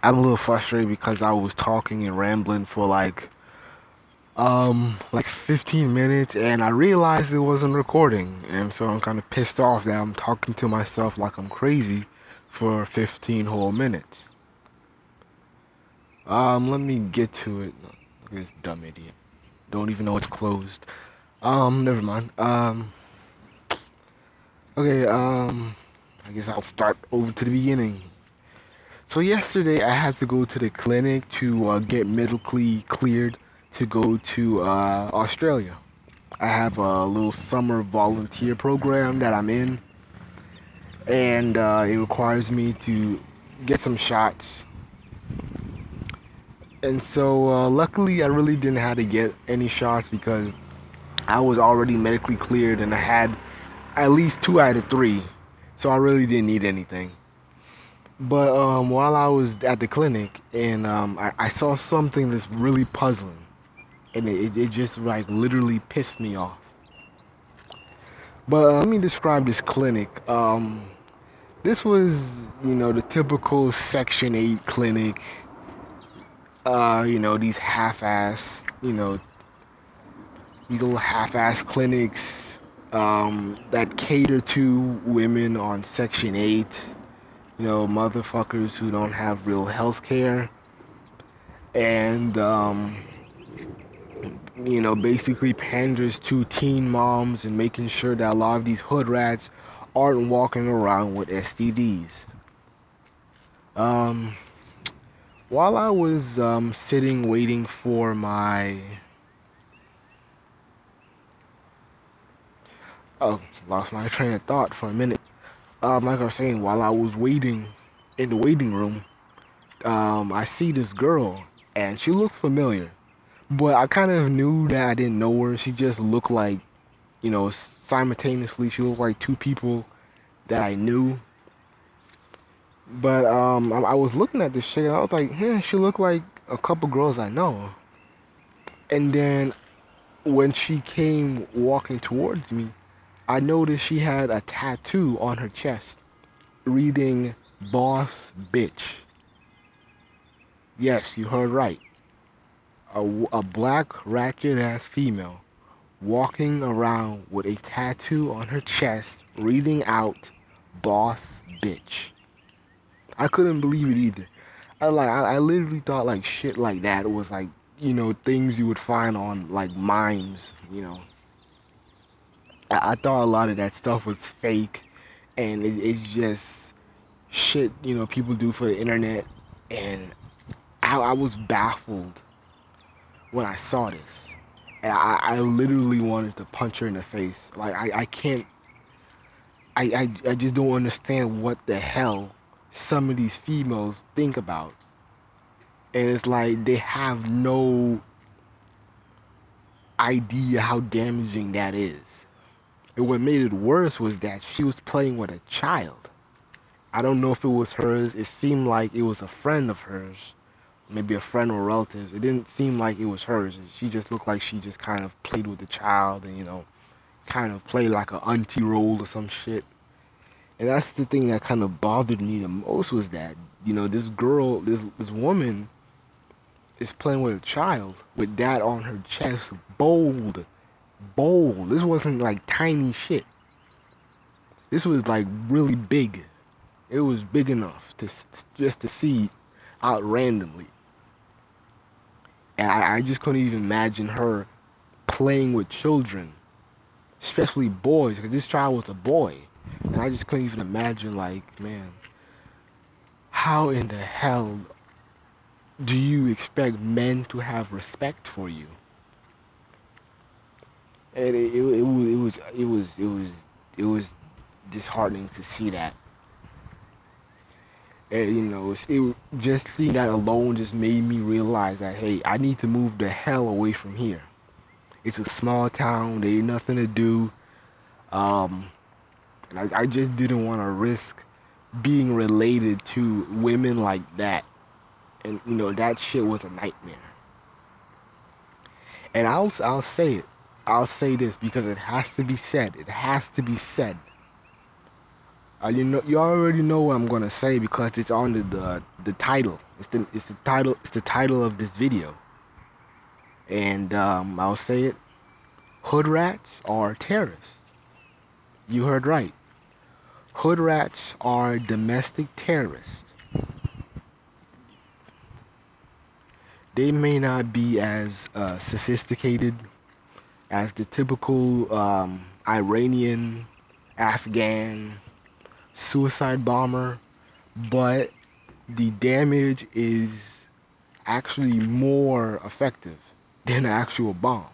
I'm a little frustrated because I was talking and rambling for like 15 minutes and I realized it wasn't recording. And so I'm kind of pissed off that I'm talking to myself like I'm crazy for 15 whole minutes. Let me get to it. Look at this dumb idiot. Don't even know it's closed. Never mind. Okay, I guess I'll start over to the beginning. So yesterday I had to go to the clinic to get medically cleared to go to Australia. I have a little summer volunteer program that I'm in, and it requires me to get some shots. And so luckily I really didn't have to get any shots because I was already medically cleared and I had at least 2 out of 3. So I really didn't need anything. But while I was at the clinic and I saw something that's really puzzling, and it just like literally pissed me off. But let me describe this clinic. This was, the typical Section 8 clinic. These half-ass, these little half-ass clinics that cater to women on Section 8. Motherfuckers who don't have real health care. And basically panders to teen moms and making sure that a lot of these hood rats aren't walking around with STDs. Um, while I was sitting waiting for my oh, lost my train of thought for a minute. Like I was saying, while I was waiting in the waiting room, I see this girl and she looked familiar, but I kind of knew that I didn't know her. She just looked like, simultaneously she looked like two people that I knew. But I was looking at this shit and I was like, yeah, she looked like a couple girls I know. And then when she came walking towards me, I noticed she had a tattoo on her chest reading "Boss Bitch." Yes, you heard right. A black ratchet ass female walking around with a tattoo on her chest reading out "Boss Bitch." I couldn't believe it either. I literally thought like shit like that was like, things you would find on like mimes, I thought a lot of that stuff was fake and it's just shit, people do for the internet. And I was baffled when I saw this. And I literally wanted to punch her in the face. Like I can't I just don't understand what the hell some of these females think about. And it's like they have no idea how damaging that is. And what made it worse was that she was playing with a child. I don't know if it was hers. It seemed like it was a friend of hers, maybe a friend or relative. It didn't seem like it was hers. She just looked like she just kind of played with the child and, kind of played like an auntie role or some shit. And that's the thing that kind of bothered me the most was that, this girl, this woman is playing with a child with that on her chest, bold, bold. This wasn't like tiny shit. This was like really big. It was big enough to just to see out randomly. And I just couldn't even imagine her playing with children, especially boys, because this child was a boy. And I just couldn't even imagine, like, man, how in the hell do you expect men to have respect for you? And it was disheartening to see that. And, just seeing that alone just made me realize that, hey, I need to move the hell away from here. It's a small town. There ain't nothing to do. Um, and I just didn't want to risk being related to women like that. And that shit was a nightmare. And I'll say it. I'll say this because it has to be said. It has to be said. You already know what I'm gonna say because it's on the title. It's the title of this video. And I'll say it. Hood rats are terrorists. You heard right. Hood rats are domestic terrorists. They may not be as sophisticated as the typical Iranian, Afghan suicide bomber, but the damage is actually more effective than an actual bomb.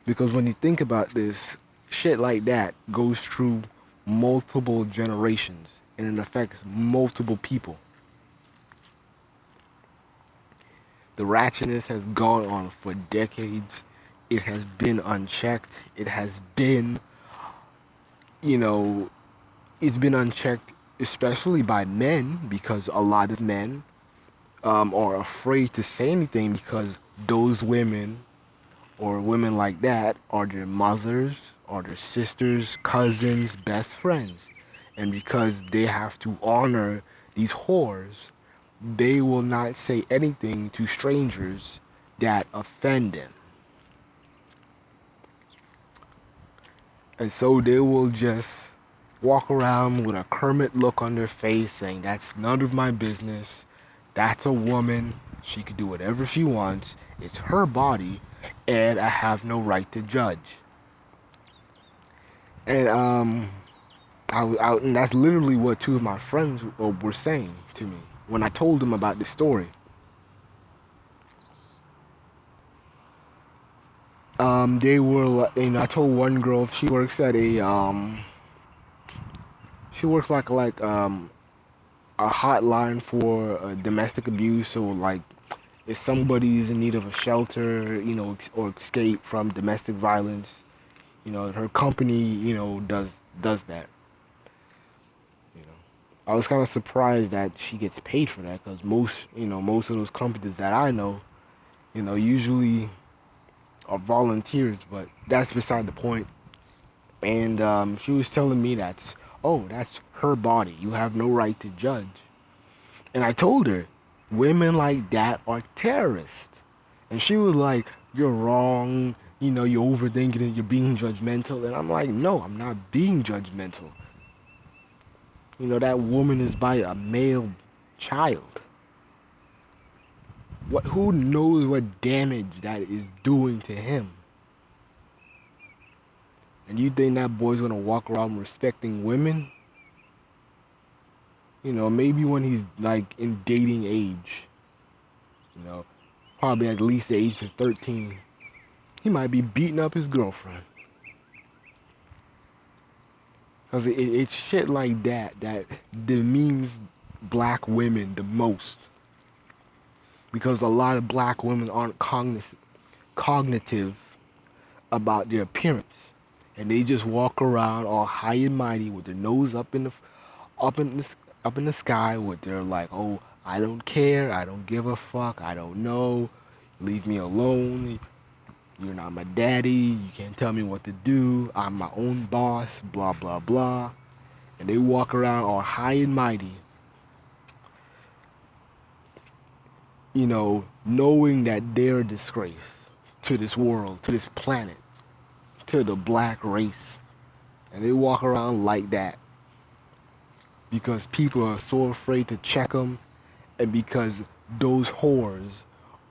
Because when you think about this, shit like that goes through multiple generations and it affects multiple people. The ratchetness has gone on for decades. It has been unchecked. It has been, you know, it's been unchecked, especially by men, because a lot of men are afraid to say anything because those women or women like that are their mothers or their sisters, cousins, best friends. And because they have to honor these whores, they will not say anything to strangers that offend them. And so they will just walk around with a Kermit look on their face saying, that's none of my business. That's a woman. She can do whatever she wants. It's her body, and I have no right to judge. And and that's literally what two of my friends were saying to me when I told them about this story. They were, I told one girl she works at she works a hotline for domestic abuse. So like, if somebody's in need of a shelter, or escape from domestic violence, her company, does that. You know, I was kind of surprised that she gets paid for that because most of those companies that I know, usually are volunteers. But that's beside the point. And she was telling me that's her body. You have no right to judge. And I told her, women like that are terrorists. And she was like, you're wrong. You're overthinking it. You're being judgmental. And I'm like, no, I'm not being judgmental. That woman is by a male child. Who knows what damage that is doing to him? And you think that boy's gonna walk around respecting women? Maybe when he's like in dating age, probably at least the age of 13, he might be beating up his girlfriend. Because it's shit like that demeans black women the most. Because a lot of black women aren't cognitive about their appearance. And they just walk around all high and mighty with their nose up in the, up in the sky with their like, oh, I don't care, I don't give a fuck, I don't know, leave me alone. You're not my daddy. You can't tell me what to do. I'm my own boss. Blah, blah, blah. And they walk around all high and mighty, knowing that they're a disgrace to this world, to this planet, to the black race. And they walk around like that because people are so afraid to check them, and because those whores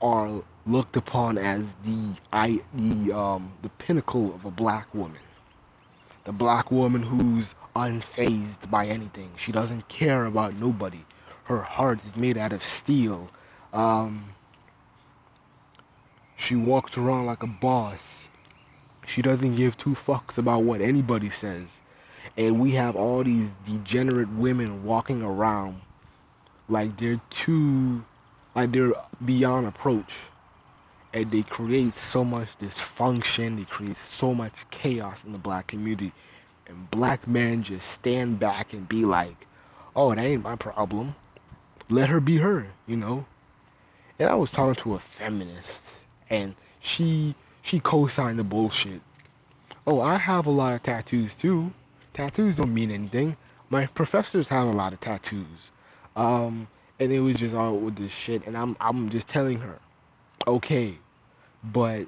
are looked upon as the pinnacle of a black woman. The black woman who's unfazed by anything. She doesn't care about nobody. Her heart is made out of steel. She walks around like a boss. She doesn't give two fucks about what anybody says. And we have all these degenerate women walking around like they're beyond approach. And they create so much dysfunction, they create so much chaos in the black community. And black men just stand back and be like, oh, that ain't my problem. Let her be her, And I was talking to a feminist, and she co-signed the bullshit. Oh, I have a lot of tattoos too. Tattoos don't mean anything. My professors have a lot of tattoos. Um, and it was just all with this shit. And I'm just telling her, okay, but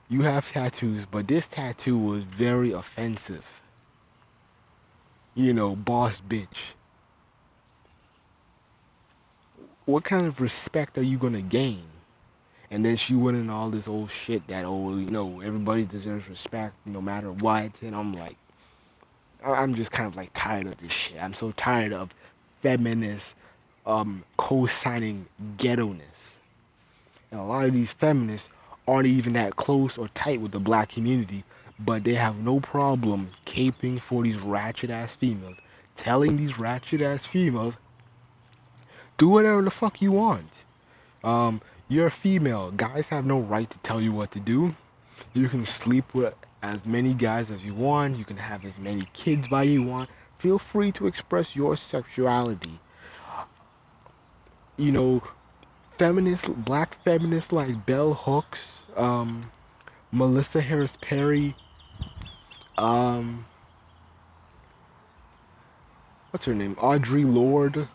you have tattoos, but this tattoo was very offensive. Boss bitch. What kind of respect are you gonna gain? And then she went in all this old shit that, oh, everybody deserves respect no matter what. And I'm like, I'm just kind of like tired of this shit. I'm so tired of feminists co-signing ghetto-ness. And a lot of these feminists aren't even that close or tight with the black community, but they have no problem caping for these ratchet ass females, telling these ratchet ass females, do whatever the fuck you want. Um, you're a female. Guys have no right to tell you what to do. You can sleep with as many guys as you want. You can have as many kids by you want. Feel free to express your sexuality. You know, black feminists like Bell Hooks, Melissa Harris Perry, um, what's her name? Audre Lorde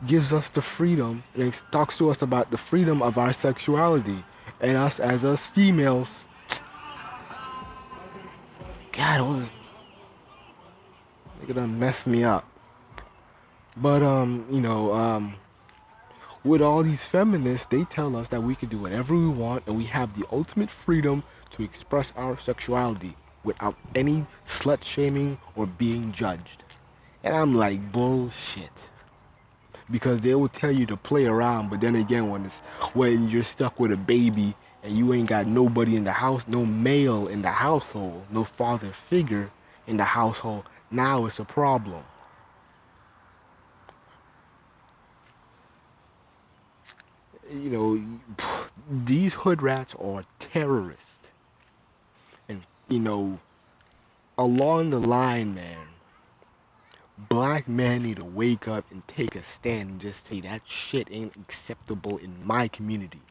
gives us the freedom and talks to us about the freedom of our sexuality. And us females, God, it done mess me up. But with all these feminists, they tell us that we can do whatever we want and we have the ultimate freedom to express our sexuality without any slut shaming or being judged. And I'm like, bullshit. Because they will tell you to play around, but then again, when you're stuck with a baby and you ain't got nobody in the house, no male in the household, no father figure in the household, now it's a problem. You these hood rats are terrorists. And, along the line, man, black men need to wake up and take a stand and just say that shit ain't acceptable in my community.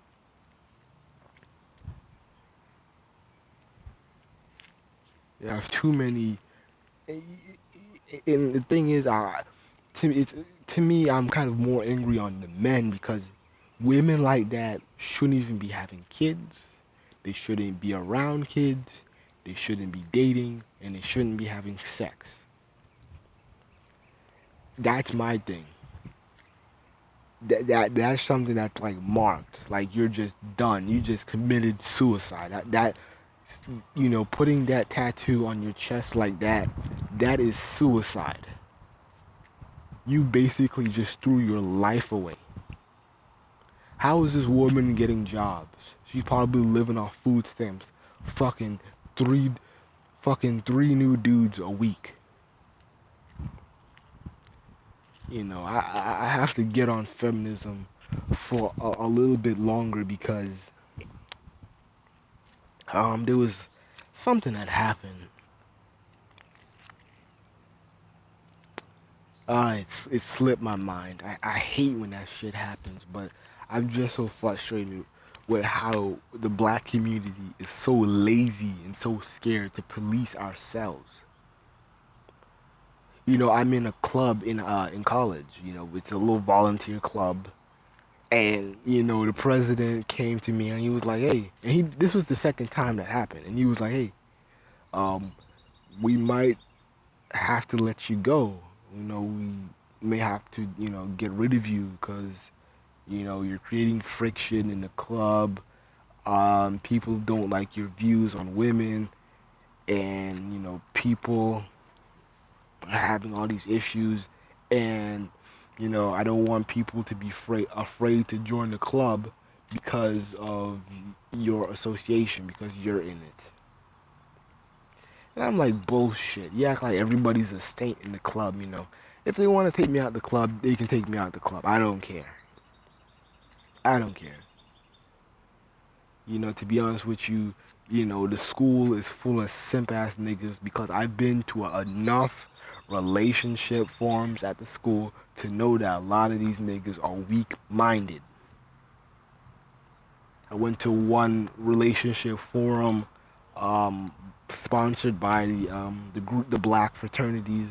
You have too many. And the thing is, to me, I'm kind of more angry on the men because women like that shouldn't even be having kids. They shouldn't be around kids. They shouldn't be dating, and they shouldn't be having sex. That's my thing. That's something that's like marked. Like you're just done. You just committed suicide. Putting that tattoo on your chest like that, that is suicide. You basically just threw your life away. How is this woman getting jobs? She's probably living off food stamps. Fucking three, fucking 3 new dudes a week. I have to get on feminism for a little bit longer because there was something that happened. It slipped my mind. I hate when that shit happens, but I'm just so frustrated with how the black community is so lazy and so scared to police ourselves. I'm in a club in college. It's a little volunteer club, and the president came to me and he was like, "Hey," and he this was the second time that happened, and he was like, "Hey, um, we might have to let you go. We may have to, get rid of you because, you're creating friction in the club. People don't like your views on women, and, people are having all these issues, and, I don't want people to be afraid to join the club because of your association, because you're in it." And I'm like, bullshit. You act like everybody's a saint in the club. If they want to take me out the club, they can take me out the club. I don't care. I don't care. To be honest with you, the school is full of simp ass niggas because I've been to enough relationship forums at the school to know that a lot of these niggas are weak minded. I went to one relationship forum um, sponsored by the group, the black fraternities.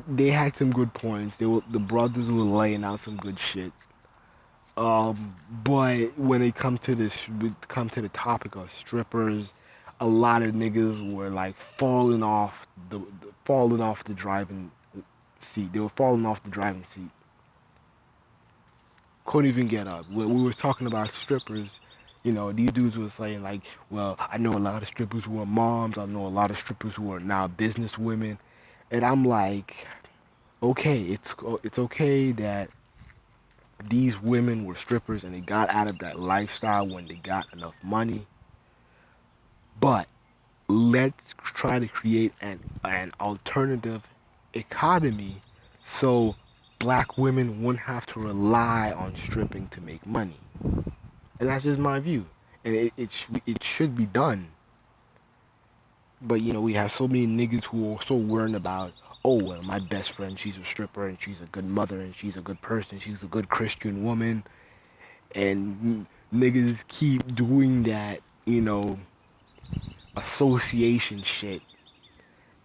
They had some good points. The brothers were laying out some good shit. But when it come to this, come to the topic of strippers, a lot of niggas were like falling off the driving seat. They were falling off the driving seat. Couldn't even get up. When we were talking about strippers, these dudes were saying like, well, I know a lot of strippers who are moms. I know a lot of strippers who are now business women, and I'm like, okay, it's okay that these women were strippers and they got out of that lifestyle when they got enough money. But let's try to create an alternative economy so black women wouldn't have to rely on stripping to make money. And that's just my view. And it should be done. But we have so many niggas who are so worried about, oh well, my best friend, she's a stripper and she's a good mother and she's a good person, she's a good Christian woman, and niggas keep doing that, association shit,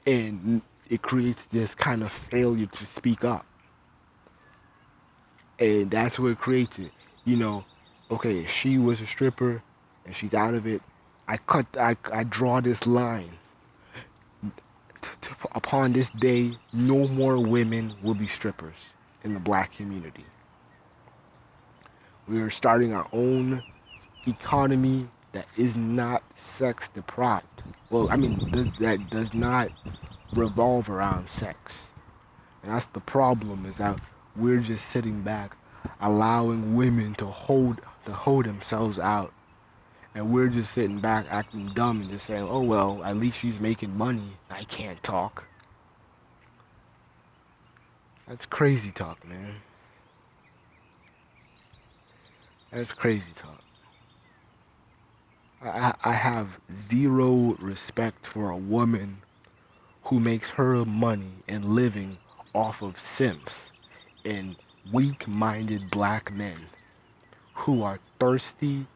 and it creates this kind of failure to speak up, and that's what creates it. You know, okay, if she was a stripper and she's out of it, I draw this line. Upon this day, no more women will be strippers in the black community. We are starting our own economy that is not sex deprived. Well, I mean, that does not revolve around sex. And that's the problem, is that we're just sitting back, allowing women to hold themselves out. And we're just sitting back acting dumb and just saying, oh well, at least she's making money. I can't talk. That's crazy talk, man. That's crazy talk. I have zero respect for a woman who makes her money and living off of simps and weak-minded black men who are thirsty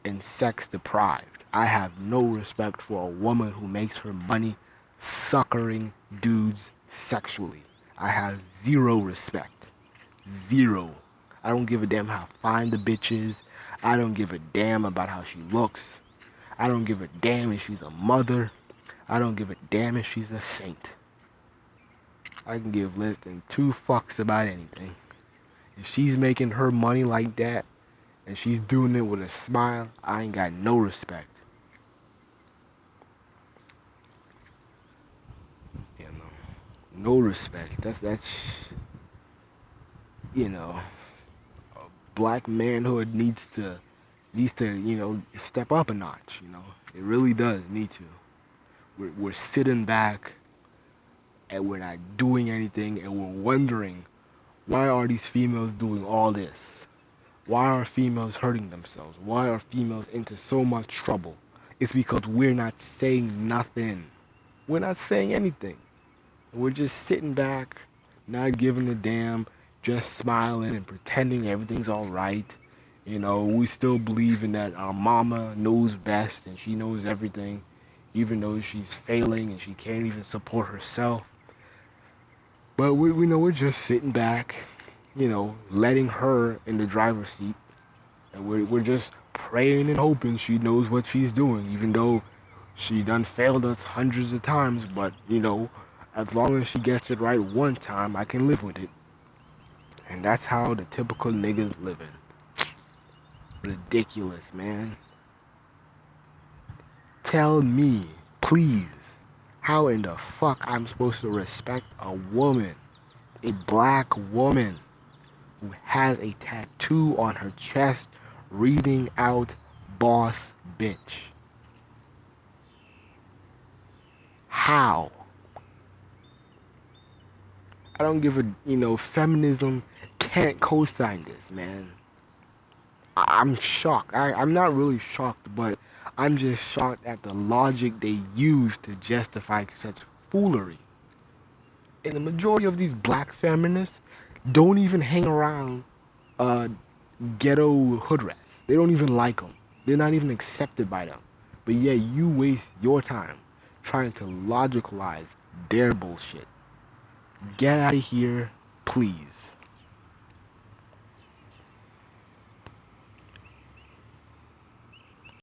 and sex deprived. I have no respect for a woman who makes her money suckering dudes sexually. I have zero respect. Zero. I don't give a damn how fine the bitch is. I don't give a damn about how she looks. I don't give a damn if she's a mother. I don't give a damn if she's a saint. I can give less than two fucks about anything. If she's making her money like that and she's doing it with a smile, I ain't got no respect. No respect. That's you know, black manhood needs to step up a notch. It really does need to. We're sitting back and we're not doing anything, and we're wondering, why are these females doing all this? Why are females hurting themselves? Why are females into so much trouble? It's because we're not saying nothing. We're not saying anything. We're just sitting back, not giving a damn, just smiling and pretending everything's alright. We still believe in that our mama knows best and she knows everything, even though she's failing and she can't even support herself. But we know we're just sitting back, letting her in the driver's seat, and we're just praying and hoping she knows what she's doing, even though she done failed us hundreds of times. But as long as she gets it right one time, I can live with it. And that's how the typical niggas living. Ridiculous, man. Tell me, please, how in the fuck I'm supposed to respect a woman, a black woman, who has a tattoo on her chest reading out boss bitch? How? I don't give feminism can't co-sign this, man. I'm shocked. I'm not really shocked, but I'm just shocked at the logic they use to justify such foolery. And the majority of these black feminists don't even hang around uh, ghetto hoodrats. They don't even like them. They're not even accepted by them. but yet you waste your time trying to logicalize their bullshit. Get out of here, please.